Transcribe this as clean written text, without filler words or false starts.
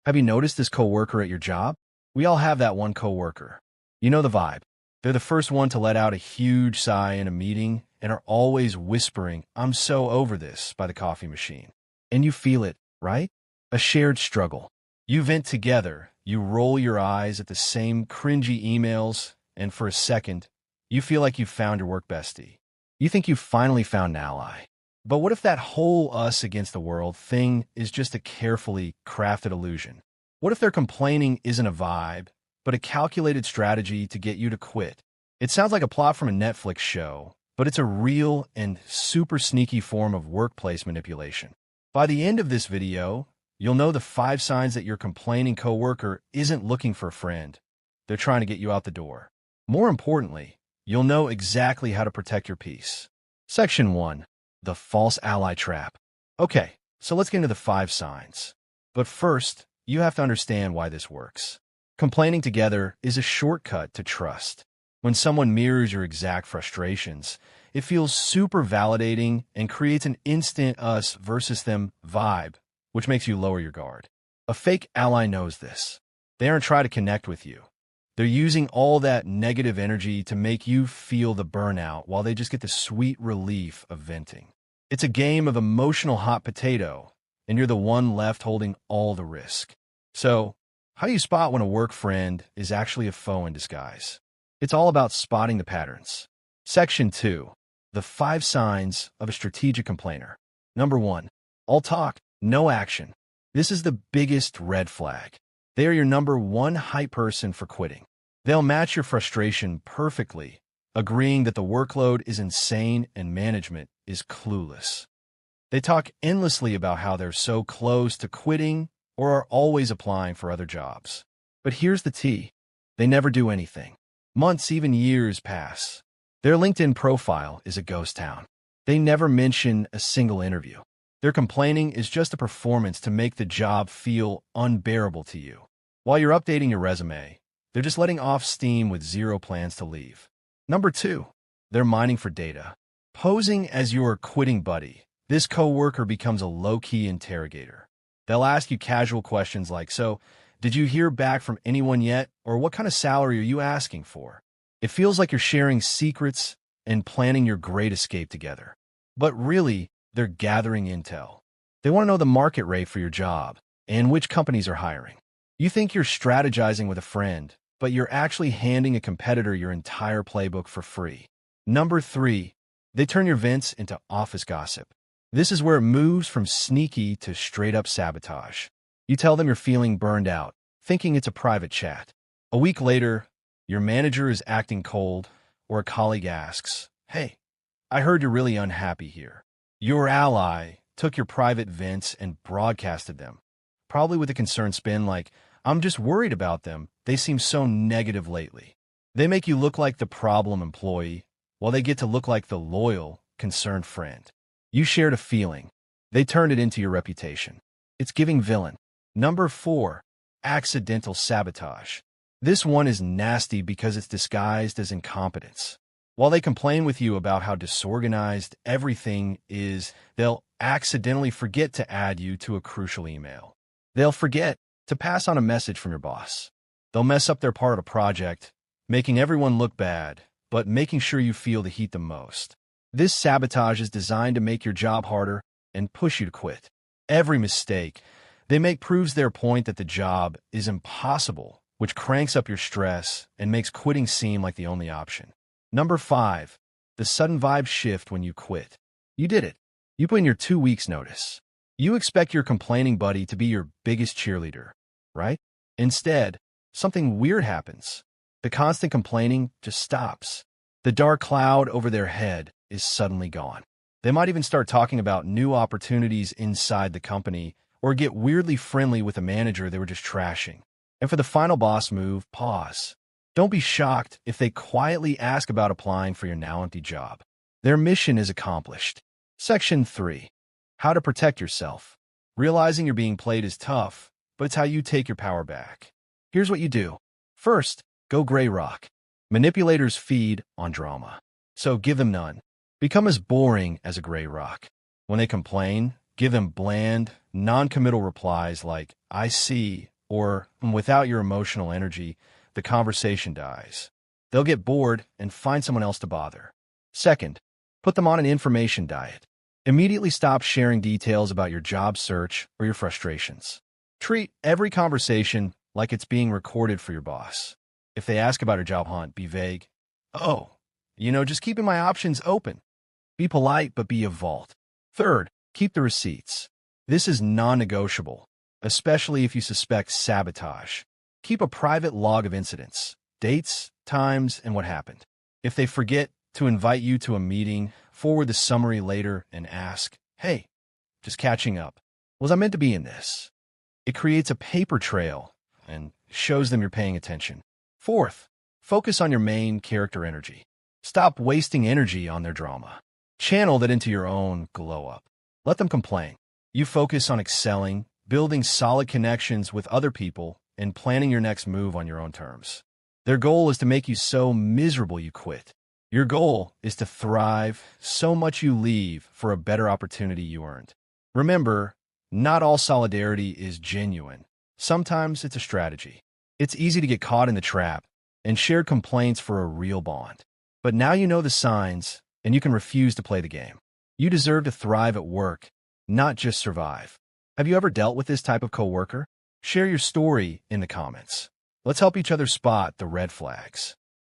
Have you noticed this coworker at your job? We all have that one coworker. You know the vibe. They're the first one to let out a huge sigh in a meeting and are always whispering, "I'm so over this," by the coffee machine. And you feel it, right? A shared struggle. You vent together, you roll your eyes at the same cringy emails, and for a second, you feel like you've found your work bestie. You think you've finally found an ally. But what if that whole us against the world thing is just a carefully crafted illusion? What if their complaining isn't a vibe, but a calculated strategy to get you to quit? It sounds like a plot from a Netflix show, but it's a real and super sneaky form of workplace manipulation. By the end of this video, you'll know the 5 signs that your complaining coworker isn't looking for a friend. They're trying to get you out the door. More importantly, you'll know exactly how to protect your peace. Section 1. The false ally trap. Okay, so let's get into the 5 signs. But first, you have to understand why this works. Complaining together is a shortcut to trust. When someone mirrors your exact frustrations, it feels super validating and creates an instant us versus them vibe, which makes you lower your guard. A fake ally knows this. They aren't trying to connect with you. They're using all that negative energy to make you feel the burnout while they just get the sweet relief of venting. It's a game of emotional hot potato, and you're the one left holding all the risk. So, how do you spot when a work friend is actually a foe in disguise? It's all about spotting the patterns. Section 2. The 5 signs of a strategic complainer. Number 1. All talk, no action. This is the biggest red flag. They are your number 1 hype person for quitting. They'll match your frustration perfectly, agreeing that the workload is insane and management is clueless. They talk endlessly about how they're so close to quitting or are always applying for other jobs. But here's the tea. They never do anything. Months, even years pass. Their LinkedIn profile is a ghost town. They never mention a single interview. Their complaining is just a performance to make the job feel unbearable to you. While you're updating your resume, they're just letting off steam with zero plans to leave. Number 2, they're mining for data. Posing as your quitting buddy, this coworker becomes a low-key interrogator. They'll ask you casual questions like, "So, did you hear back from anyone yet?" Or "What kind of salary are you asking for?" It feels like you're sharing secrets and planning your great escape together. But really, they're gathering intel. They want to know the market rate for your job and which companies are hiring. You think you're strategizing with a friend, but you're actually handing a competitor your entire playbook for free. Number 3, they turn your vents into office gossip. This is where it moves from sneaky to straight-up sabotage. You tell them you're feeling burned out, thinking it's a private chat. A week later, your manager is acting cold, or a colleague asks, "Hey, I heard you're really unhappy here." Your ally took your private vents and broadcasted them, probably with a concerned spin like, "I'm just worried about them. They seem so negative lately." They make you look like the problem employee, while they get to look like the loyal, concerned friend. You shared a feeling. They turned it into your reputation. It's giving villain. Number 4, accidental sabotage. This one is nasty because it's disguised as incompetence. While they complain with you about how disorganized everything is, they'll accidentally forget to add you to a crucial email. They'll forget to pass on a message from your boss. They'll mess up their part of a project, making everyone look bad, but making sure you feel the heat the most. This sabotage is designed to make your job harder and push you to quit. Every mistake they make proves their point that the job is impossible, which cranks up your stress and makes quitting seem like the only option. Number 5, the sudden vibe shift when you quit. You did it. You put in your 2 weeks notice. You expect your complaining buddy to be your biggest cheerleader, right? Instead, something weird happens. The constant complaining just stops. The dark cloud over their head is suddenly gone. They might even start talking about new opportunities inside the company or get weirdly friendly with a manager they were just trashing. And for the final boss move, pause. Don't be shocked if they quietly ask about applying for your now empty job. Their mission is accomplished. Section 3. How to protect yourself. Realizing you're being played is tough, but it's how you take your power back. Here's what you do. First, go gray rock. Manipulators feed on drama, so give them none. Become as boring as a gray rock. When they complain, give them bland, non-committal replies like, "I see," or without your emotional energy, the conversation dies. They'll get bored and find someone else to bother. Second, put them on an information diet. Immediately stop sharing details about your job search or your frustrations. Treat every conversation like it's being recorded for your boss. If they ask about a job hunt, be vague. Oh, just keeping my options open. Be polite, but be a vault. Third, keep the receipts. This is non-negotiable, especially if you suspect sabotage. Keep a private log of incidents, dates, times, and what happened. If they forget to invite you to a meeting, forward the summary later and ask, "Hey, just catching up. Was I meant to be in this?" It creates a paper trail and shows them you're paying attention. Fourth, focus on your main character energy. Stop wasting energy on their drama. Channel that into your own glow-up. Let them complain. You focus on excelling, building solid connections with other people, and planning your next move on your own terms. Their goal is to make you so miserable you quit. Your goal is to thrive so much you leave for a better opportunity you earned. Remember, not all solidarity is genuine. Sometimes it's a strategy. It's easy to get caught in the trap and share complaints for a real bond. But now you know the signs, and you can refuse to play the game. You deserve to thrive at work, not just survive. Have you ever dealt with this type of coworker? Share your story in the comments. Let's help each other spot the red flags.